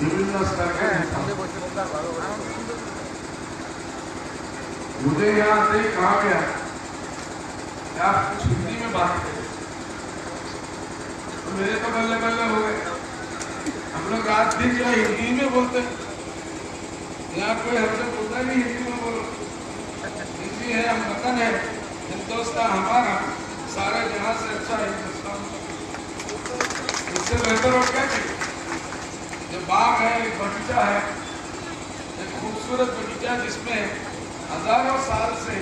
विभिन्न स्तर के। मुझे यहाँ से कहा गया कि आप कुछ हिंदी में बात करें, तो मेरे तो बल्ले बल्ले हो गए। हम लोग रात दिन जो हिंदी में बोलते हैं, यहाँ कोई हमसे बोलता नहीं हिंदी में बोलो। हिंदी है, हम वतन है, हिंदुस्तान हमारा, सारे जहां से अच्छा हिंदुस्तान। इससे बेहतर और क्या चाहिए? जो बाग है, एक बगीचा है, एक खूबसूरत बगीचा जिसमें हजारों साल से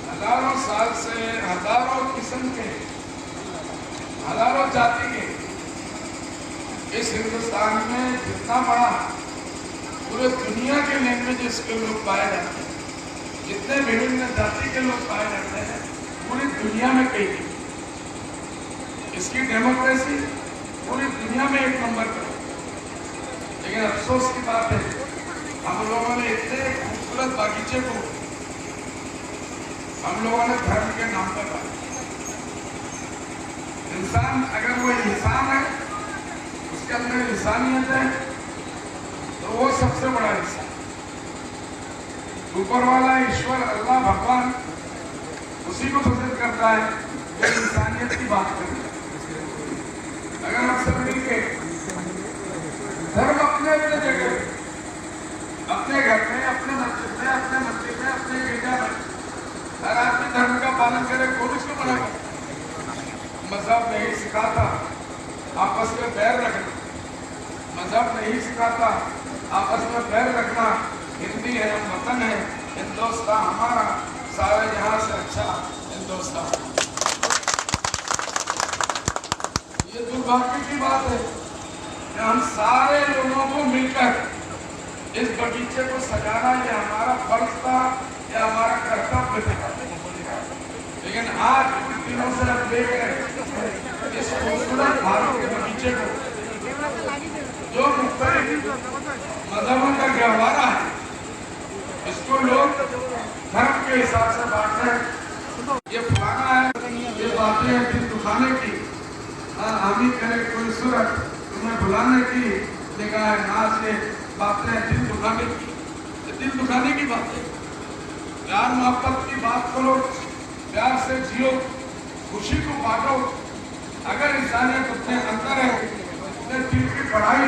हजारों किस्म के, हजारों जाति के, इस हिंदुस्तान में जितना बड़ा पूरे दुनिया के लैंग्वेजेस के लोग पाए जाते हैं, जितने विभिन्न जाति के लोग पाए जाते हैं, पूरी दुनिया में कहीं नहीं। इसकी डेमोक्रेसी पूरी दुनिया में एक नंबर पर। लेकिन अफसोस की बात है, हम लोगों ने इतने खूबसूरत बागीचे को हम लोगों ने धर्म के नाम पर बांटा। इंसान अगर वो इंसान है, उसके अंदर इंसानियत है, तो वो सबसे बड़ा इंसान। ऊपर वाला ईश्वर अल्लाह भगवान उसी को पसंद करता है जो इंसानियत की बात करता है। अगर हम सब मिलके धर्म अपने अपने जगह, अपने घर में, अपने मस्जिद में, अपने मंदिर में, अपने गिरजा में हर आदमी धर्म का पालन करे, कौन उसको मना करे? मजहब नहीं सिखाता आपस में बैर रखना, मजहब नहीं सिखाता आपस में बैर रखना। हिंदी है, हम वतन है, हिंदुस्तान हमारा, सारे जहां से अच्छा हिंदुस्तान। ये दुर्भाग्य की बात है कि हम सारे लोगों को मिलकर इस बगीचे को सजाना ये हमारा फर्ज था, ये हमारा कर्तव्य था। लेकिन आज कुछ दिनों से हम देख रहे हैं इस खूबसूरत भारत के बगीचे को जो मुख्तलिफ मजहबों का गहवारा है, इसको लोग धर्म के हिसाब से बांट रहे हैं। ये फलाना है, ये बातें हैं दिल दुखाने की, हामी करे कोई सूरत तुम्हें बुलाने की, निगाह नाज ये बातें हैं दिल दुखाने की। ये दिल दुखाने की बातें, प्यार मोहब्बत की बात करो, प्यार से जियो, खुशी को बांटो। अगर इंसानियत अपने अंदर है, अपने दिल की पढ़ाई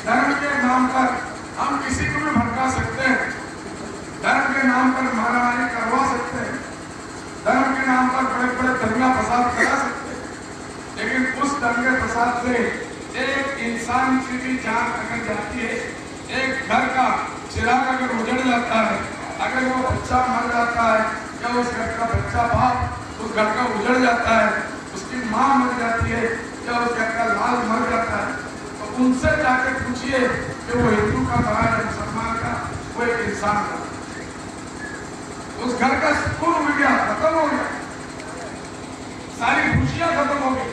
धर्म के नाम पर हम किसी को भी भड़का सकते हैं, धर्म के नाम पर मारामारी करवा सकते हैं, धर्म के नाम पर बड़े बड़े दंगा फसाद करा सकते हैं, लेकिन उस दंगे फसाद से एक इंसान की भी जान अगर जाती है, एक घर का चिराग अगर उजड़ जाता है, अगर वो बच्चा मर जाता है या उस घर का बच्चा बाप उस घर का उजड़ जाता है, उसकी माँ मर जाती है या उस घर का लाल मर जाता है, तो उनसे जाके पूछिए कि वो हिंदू का बड़ा या मुसलमान का, वो एक इंसान का। उस घर का सुकून उड़ गया, खत्म हो गया, सारी खुशियां खत्म हो गई,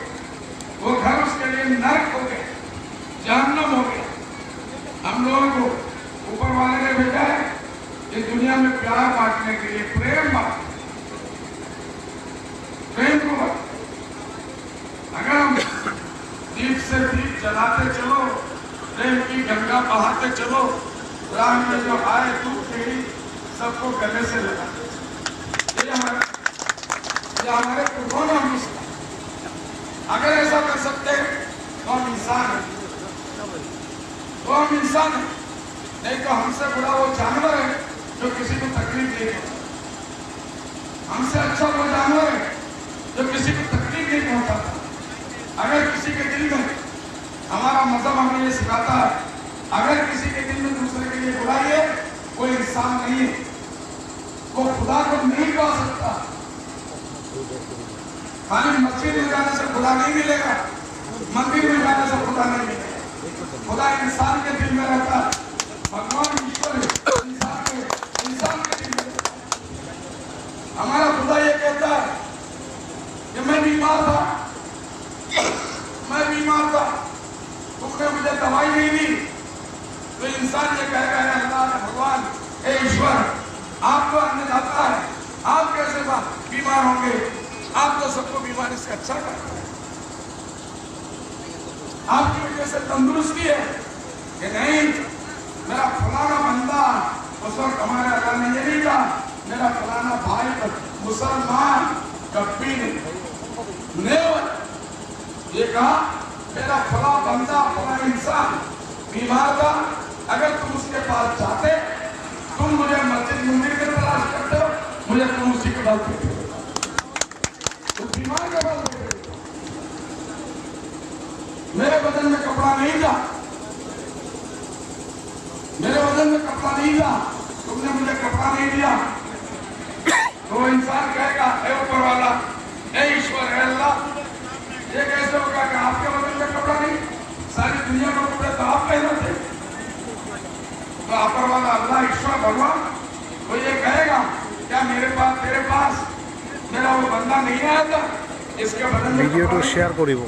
वो घर उसके लिए नरक हो गया, जहन्नम हो गया। हम लोगों को ऊपर वाले ने भेजा है इस दुनिया में प्यार बांटने के लिए, प्रेम बांटने, प्रेम को बांटने। अगर हम दीप से दीप जलाते चलो, प्रेम की गंगा बहाते चलो, राह में जो आए तू तेरी सबको गले से लगा। ये हमारे पूर्वों ने हमें सिखाया। अगर ऐसा कर सकते हैं तो हम इंसान हैं, तो हम इंसान हैं। नहीं तो हमसे बुरा वो जानवर है जो किसी को तकलीफ नहीं पहुंचाता। हमसे अच्छा वो जानवर है जो किसी को तकलीफ नहीं पहुंचाता। अगर किसी के दिल में, हमारा मजहब हमें ये सिखाता है, अगर किसी के दिल में दूसरे के लिए बुराई है, वो इंसान नहीं है, वो खुदा को नहीं पा सकता। खाली मस्जिद में जाने से खुदा नहीं मिलेगा, मंदिर में जाने से खुदा नहीं मिलेगा। खुदा इंसान के दिल में रहता है, भगवान ईश्वर इंसान के दिल में। हमारा खुदा ये कहता है कि मैं बीमार था, तुमने मुझे दवाई नहीं दी, तो इंसान ये कहेगा अल्लाह भगवान, हे ईश्वर, आप तो अन्नदाता है, आप कैसे बीमार होंगे, आप तो सबको बीमारी से अच्छा करते हैं। आपकी वजह से तंदुरुस्ती है कि नहीं मेरा फलाना बंदा उस वक्त हमारे अल्लाह ने ये नहीं कहा मेरा फलाना भाई मुसलमान कभी नहीं ये कहा मेरा फला बंदा फला इंसान बीमार था अगर तुम उसके पास जाते तुम मुझे मस्जिद मंदिर की तलाश करते हो मुझे तुम उसी के बल पे तुम बीमार के बल पे मेरे बदन में कपड़ा नहीं था मेरे बदन में कपड़ा नहीं था तुमने मुझे कपड़ा नहीं दिया तो इंसान कहेगा हे ऊपर वाला हे ईश्वर है अल्लाह ये कैसे होगा कि आपके बदन में कपड़ा नहीं सारी दुनिया में कपड़े तो आप पहने थे तो ऊपर वाला अल्लाह ईश्वर भगवान वो ये कहेगा क्या मेरे पास तेरे पास मेरा वो बंदा नहीं आया था इसके बदन में वीडियो तो शेयर करिब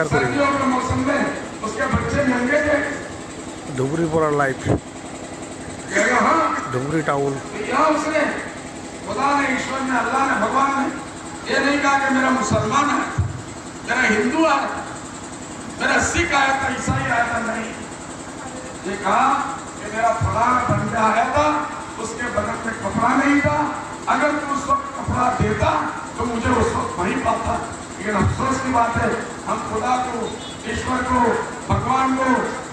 सर्दियों के मौसम में उसके बच्चे नंगे थे धुबरी पड़ा लाइफ हाँ धुबरी टाउन यहाँ उसने खुदा ने ईश्वर ने अल्लाह ने भगवान ने ये नहीं कहा कि मेरा मुसलमान है मेरा हिंदू है मेरा सिख आया था ईसाई आया था नहीं ये कहा कि मेरा फलाना बंदा आया था उसके बदन में कपड़ा नहीं था अगर तू उस वक्त कपड़ा देता तो मुझे उस वक्त वही पाता लेकिन अफसोस की बात है हम खुदा को ईश्वर को भगवान को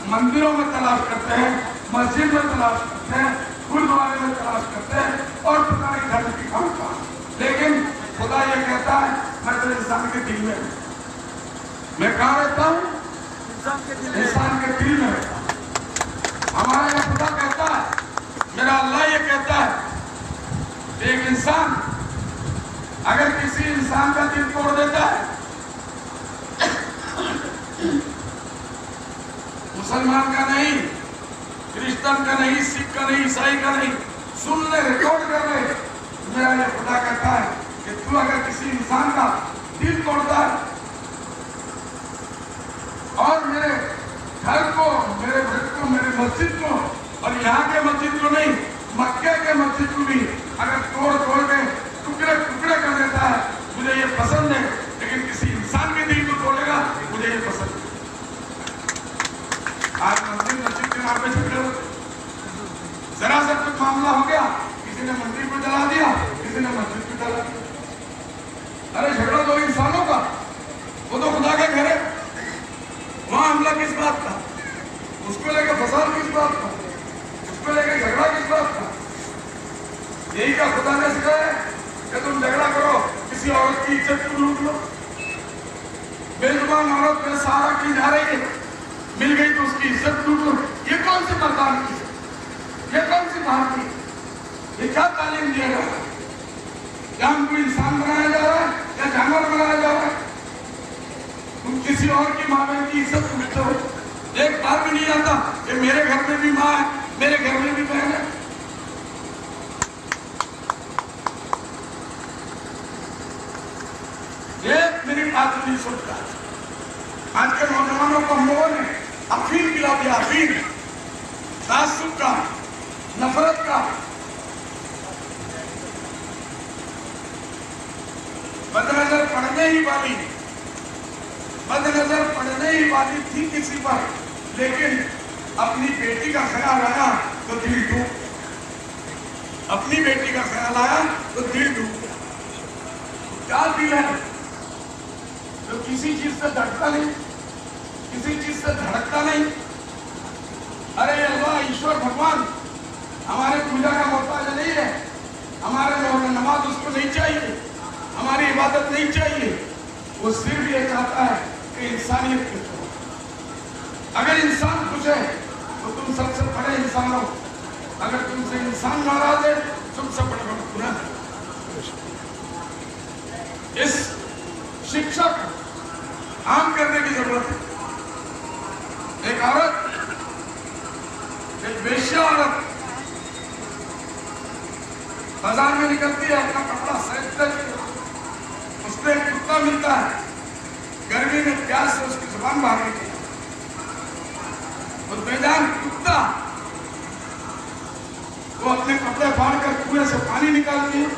मंदिरों में तलाश करते हैं मस्जिद में तलाश करते हैं गुरुद्वारे में तलाश करते हैं और पता नहीं धर्म की काम का लेकिन खुदा ये कहता है मैं तो इंसान के दिल में मैं कहाँ रहता हूँ इंसान के दिल में रहता हूँ हमारा यहाँ खुदा कहता है मेरा अल्लाह ये कहता है एक इंसान अगर किसी इंसान का दिल तोड़ देता है मुसलमान का नहीं क्रिश्चियन का नहीं सिख का नहीं ईसाई का नहीं सुन ले रिकॉर्ड कर ले मेरा ये खुदा कहता है कि तू अगर किसी इंसान का दिल तोड़ता है और मेरे घर को मेरे घर को मेरे मस्जिद को और यहाँ के मस्जिद को नहीं मक्के के मस्जिद को भी अगर तोड़ के टुकड़े टुकड़े कर देता है मुझे ये पसंद है लेकिन किसी इंसान के दिल को तोड़ेगा मुझे ये पसंद है आज मस्जिद के नाम पे झगड़े होते जरा सा कुछ मामला हो गया किसी ने मंदिर को जला दिया किसी ने मस्जिद को जला दिया अरे झगड़ा दो इंसानों का वो तो खुदा का घर है वहां हमला किस बात का उसको लेकर फसाद किस बात का उसको लेकर झगड़ा किस बात का यही का खुदा ने सिखाया कि तुम झगड़ा करो किसी औरत की इज्जत को लूट लो बेजुबान औरत में सहारा की जा रही है मिल गई तो उसकी इज्जत लूट लो ये कौन सी मर्दान की ये कौन सी भारतीय ये क्या तालीम दिया जा रहा है क्या हमको इंसान बनाया जा रहा है या जानवर बनाया जा रहा है तुम किसी और की माँ बहन की इज्जत लूटते हो एक बार भी नहीं आता कि मेरे घर में भी माँ है मेरे घर में भी बहन है एक मिनट आदमी नहीं सोचता आज के नौजवानों को हम लोगों ने अफीम पिला दिया अफीम तासुब का नफरत का बदनजर पड़ने ही वाली थी किसी पर लेकिन अपनी बेटी का ख्याल आया तो दिल डूब अपनी बेटी का ख्याल आया तो दिल डूब क्या दिल है तो किसी चीज से डरता नहीं किसी चीज से धड़कता नहीं अरे अल्लाह ईश्वर भगवान हमारे पूजा का मोहताज नहीं है हमारे नमाज उसको नहीं चाहिए हमारी इबादत नहीं चाहिए वो सिर्फ ये चाहता है कि इंसानियत खुश हो अगर इंसान खुश है तो तुम सबसे बड़े इंसान हो अगर तुमसे इंसान नाराज है तुमसे बड़े बड़े गुनाह है इस शिक्षा को आम करने की जरूरत है एक औरत एक वेश्या औरत बाजार में निकलती है अपना कपड़ा सहेजते उसको एक कुत्ता मिलता है गर्मी में प्यास से उसकी जुबान बाहर निकली और बेजान कुत्ता वो अपने कपड़े फाड़ कर कुएं से पानी निकालती है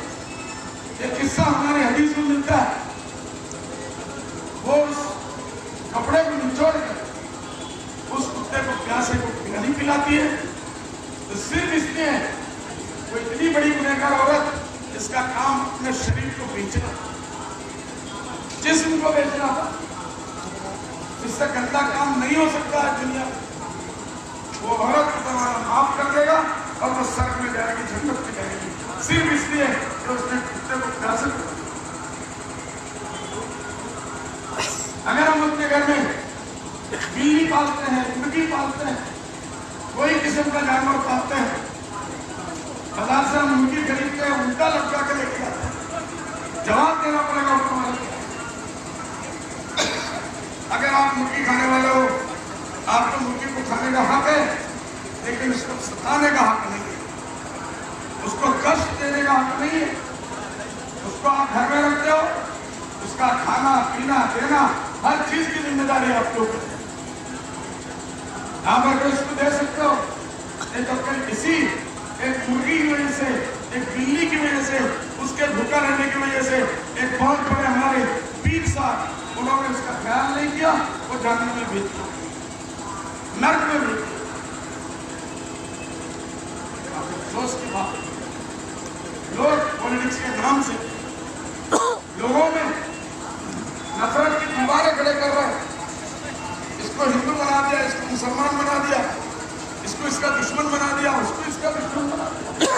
ये किस्सा हमारे हदीस में मिलता है वो उस कपड़े को निचोड़ कर को बेचना था। इससे गंदा काम नहीं हो सकता है दुनिया में। वो औरत को तुम्हारा माफ कर देगा और वो सड़क में जाएगी, जन्नत में जाएगी, सिर्फ इसलिए कि उसने कुत्ते को प्यासे को। अगर हम अपने घर में बिल्ली पालते हैं, मुर्गी पालते हैं, कोई किस्म का जानवर पालते हैं, बाजार से हम मुर्गी खरीदते हैं, उल्टा लटका के लेके जाते हैं, जवाब देना पड़ेगा उसको। अगर आप मुर्गी खाने वाले हो, आपको मुर्गी को खाने का हक है, लेकिन उसको सताने का हक नहीं है, उसको कष्ट देने का हक नहीं है। उसको आप घर में रखते हो, उसका खाना पीना देना हर चीज की जिम्मेदारी आपके ऊपर है। आप अगर उसको दे सकते हो, नहीं तो कल किसी एक मुर्गी की वजह से, एक बिल्ली की वजह से, उसके भूखा रहने की वजह से एक बहुत बड़े हमारे पीर साहब, उन्होंने उसका ख्याल नहीं किया, वो जहन्नम में भेज दिया, नर्क में भेज दिया। अफसोस की बात, लोग पॉलिटिक्स के नाम से लोगों में नफरत की दीवारें खड़े कर रहे हैं। इसको हिंदू बना दिया, इसको मुसलमान बना दिया, इसको इसका दुश्मन बना दिया, उसको इसका दुश्मन बना दिया।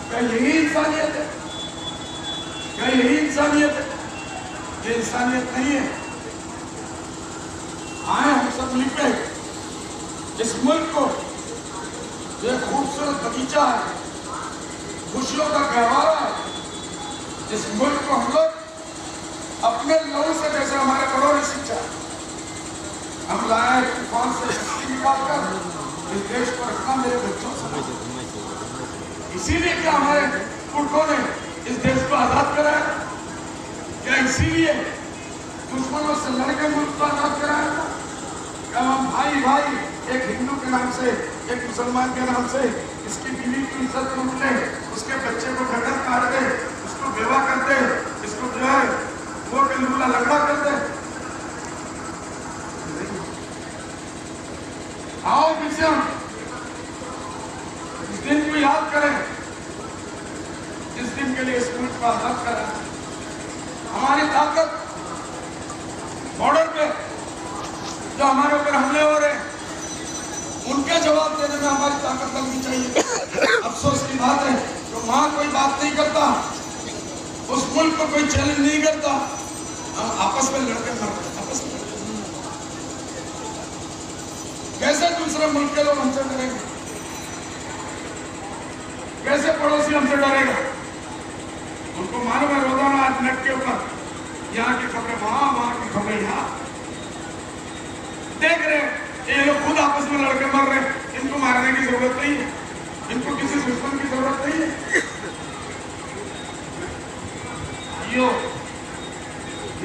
क्या यही इंसानियत है? क्या यही इंसानियत है? ये इंसानियत नहीं है। आए हम सब मिलकर इस मुल्क को, ये खूबसूरत बगीचा है, खुशियों का गहवारा है, इस मुल्क को हम लोग अपने लहू से, जैसे हमारे बड़ों ने सीखा, हम लाए तूफान से शक्ति निकालकर इस देश को रखना मेरे बच्चों से। इसीलिए क्या हमारे पुरखों ने इस देश को आजाद कराया? क्या इसीलिए दुश्मनों से लड़के मुल्क को आजाद कराया था? क्या हम भाई भाई, एक हिंदू के नाम से, एक मुसलमान के नाम से इसकी बीवी की इज्जत लूट ले, उसके बच्चे को गर्दन काट दे, उसको बेवा कर दे, इसको जो है वो के लूला लगड़ा कर दे? आओ पीछे हम इस दिन को याद करें, जिस दिन के लिए इस मुल्क को आजाद करें। हमारी ताकत बॉर्डर पे जो हमारे ऊपर हमले हो रहे हैं, उनके जवाब देने में हमारी ताकत लगनी चाहिए। अफसोस की बात है तो वहां कोई बात नहीं करता, उस मुल्क को कोई चैलेंज नहीं करता, हम आपस में लड़के मरते, आपस में। कैसे दूसरे मुल्क के लोग हमसे डरेंगे? कैसे पड़ोसी हमसे डरेगा? उनको मालूम है रोजाना आज नेट के ऊपर यहाँ की खबरें वहां, वहां की खबरें यहाँ। देख रहे ये लोग खुद आपस में लड़के मर रहे हैं, इनको मारने की जरूरत नहीं है, इनको किसी दुश्मन की जरूरत नहीं है।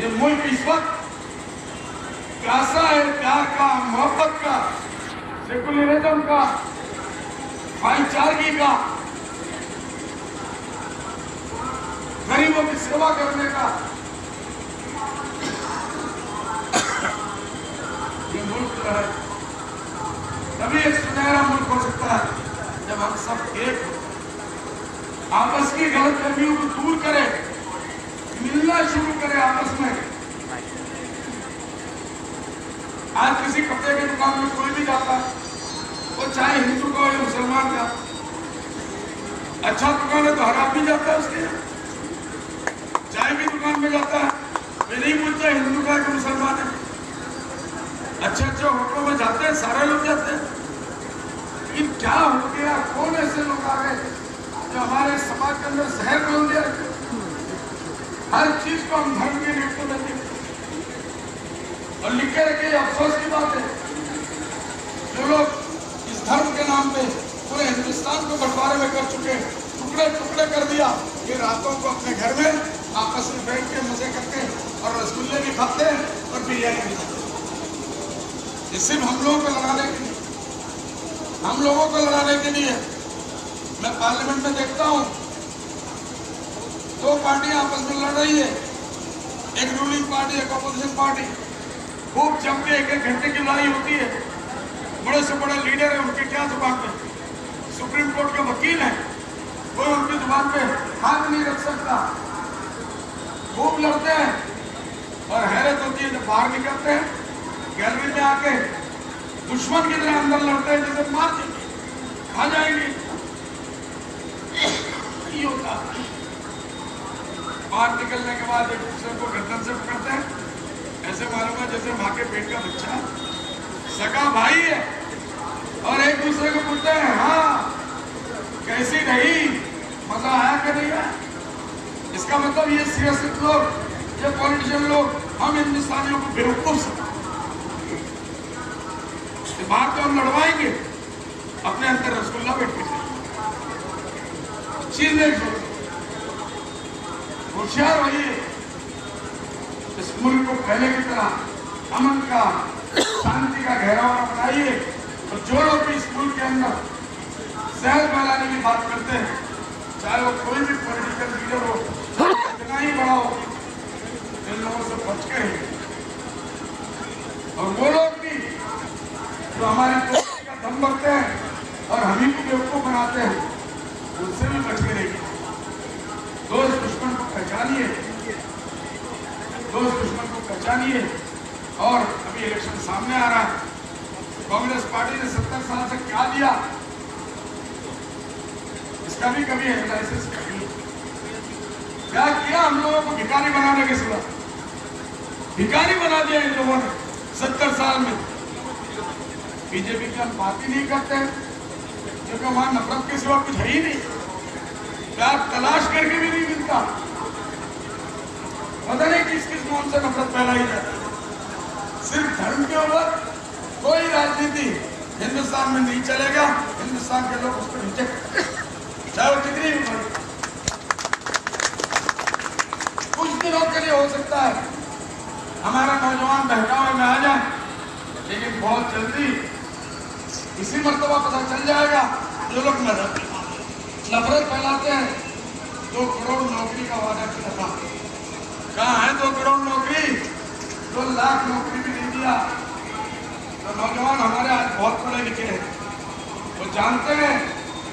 ये मुल्क इस वक्त प्यासा है प्यार का, मोहब्बत का, सेकुलरिज्म का, भाईचारगी का, गरीबों की सेवा करने का। ये मुल्क जो है तभी एक सुनहरा मुल्क हो सकता है जब हम सब एक हो, आपस की गलतफहमियों को दूर करें, मिलना शुरू करें आपस में। आज किसी कपड़े की दुकान में कोई भी जाता है, वो चाहे हिंदू का हो या मुसलमान का, अच्छा दुकान है तो हर आदमी जाता है उसके यहाँ। चाय की दुकान में जाता है, वे नहीं पूछता हिंदू का कि मुसलमान है। अच्छे अच्छे होटलों में जाते हैं, सारे लोग जाते हैं। लेकिन क्या हो गया, कौन ऐसे लोग आ गए जो हमारे समाज के अंदर जहर बोल दिया? हर चीज को हम धर्म के रूप में देते और लिख के रखे। अफसोस की बात है जो लोग इस धर्म के नाम पे पूरे हिंदुस्तान को बंटवारे में कर चुके, टुकड़े टुकड़े कर दिया। ये रातों को अपने घर में आपस में बैठ के मजे करते और रसगुल्ले भी खाते और बिरयानी भी खाते। ये सिर्फ हम लोगों को लड़ाने के लिए, हम लोगों को लड़ाने के लिए। मैं पार्लियामेंट में देखता हूँ दो पार्टियां आपस में लड़ रही है, एक रूलिंग पार्टी, एक अपोजिशन पार्टी। खूब जम के एक एक घंटे की लड़ाई होती है। बड़े से बड़े लीडर है, उनके क्या जुबान पे, सुप्रीम कोर्ट के वकील हैं, कोई उनकी जुबान पे हाथ नहीं रख सकता। खूब लड़ते हैं, और हैरत होती है जब बाहर निकलते हैं गैलरी में आके दुश्मन की तरह अंदर लड़ते हैं, जैसे मार देंगे, खा जाएंगे। नहीं होता। बाहर निकलने के बाद एक दूसरे को गर्दन से पकड़ते हैं, ऐसे मालूम है जैसे माँ के पेट का बच्चा सगा भाई है, और एक दूसरे को पूछते हैं हाँ कैसी रही, मजा आया कि नहीं आया। इसका मतलब ये सियासत लोग, ये पॉलिटिशियन लोग हम हिंदुस्तानियों को बेवकूफ समझते। बात तो हम लड़वाएंगे, अपने अंदर रसगुल्ला बैठ के चीज नहीं। होशियार रहिए, इस मुल्क को पहले की तरह अमन का, शांति का घेराव बनाइए। और जो लोग भी इस मुल्क के अंदर जहर फैलाने की बात करते हैं, चाहे वो कोई भी पॉलिटिकल लीडर हो, कितना ही बड़ा हो, इन लोगों से बच के रहिए। और वो लोग भी जो हमारी दोस्ती का दम भरते हैं और हम ही को बेवकूफ बनाते हैं, उनसे भी बच के रहिए। दोस्त दुश्मन को पहचानिए, दोस्त दुश्मन को पहचानिए। और अभी इलेक्शन सामने आ रहा है, कांग्रेस पार्टी ने 70 साल से क्या दिया, इसका भी कभी एनालिसिस करिए। क्या किया हम लोगों को भिखारी बनाने के सिवा? भिखारी बना दिया इन लोगों ने 70 साल में। बीजेपी की हम बात ही नहीं करते हैं, क्योंकि वहां नफरत के सिवा कुछ है ही नहीं। प्यार तलाश करके भी नहीं मिलता, पता नहीं किस किस नाम से नफरत फैलाई जाती है। सिर्फ धर्म के ऊपर कोई राजनीति हिंदुस्तान में नहीं चलेगा। हिंदुस्तान के लोग उसको रिजेक्ट, चाहे वो कितनी भी बड़ी। कुछ दिनों के लिए हो सकता है हमारा नौजवान बहकावे में आ जाए, लेकिन बहुत जल्दी इसी मर्तबा पता चल जाएगा जो लोग नफरत फैलाते हैं। 2 करोड़ नौकरी का वादा किया था, कहाँ है 2 करोड़ नौकरी? 2 लाख नौकरी भी नहीं दिया। तो नौजवान हमारे आज बहुत पढ़े लिखे हैं, वो जानते हैं,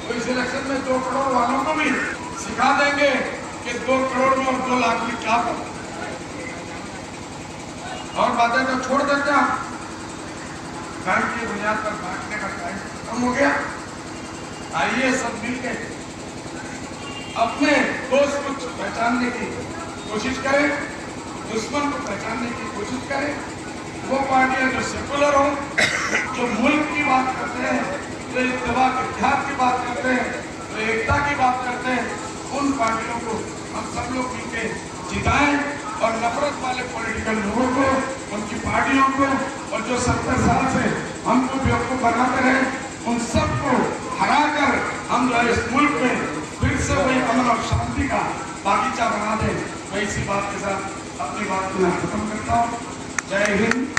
तो इस इलेक्शन में 2 करोड़ वालों को भी सिखा देंगे कि 2 करोड़ में और 2 लाख में क्या करें। और बातें तो छोड़ देते हैं, धर्म की बुनियाद पर बांटने का टाइम खत्म हो गया। आइए सब मिलकर अपने दोस्त को पहचानने की कोशिश करें, दुश्मन को पहचानने की कोशिश करें। वो पार्टियां जो सेकुलर हो, जो मुल्क की बात करते हैं, जो इत्तेफाक इत्तेहाद की बात करते हैं, जो एकता की बात करते हैं, उन पार्टियों को हम सब लोग मिलकर जिताएं। और नफरत वाले पॉलिटिकल लोगों को, उनकी पार्टियों को, और जो 70 साल से हमको बेवकूफ बनाते रहे, उन सबको हराकर हम जो इस मुल्क में फिर से वही अमन और शांति का बागीचा बना दें। मैं इसी बात के साथ अपनी बात को मैं खत्म करता हूँ। जय हिंद।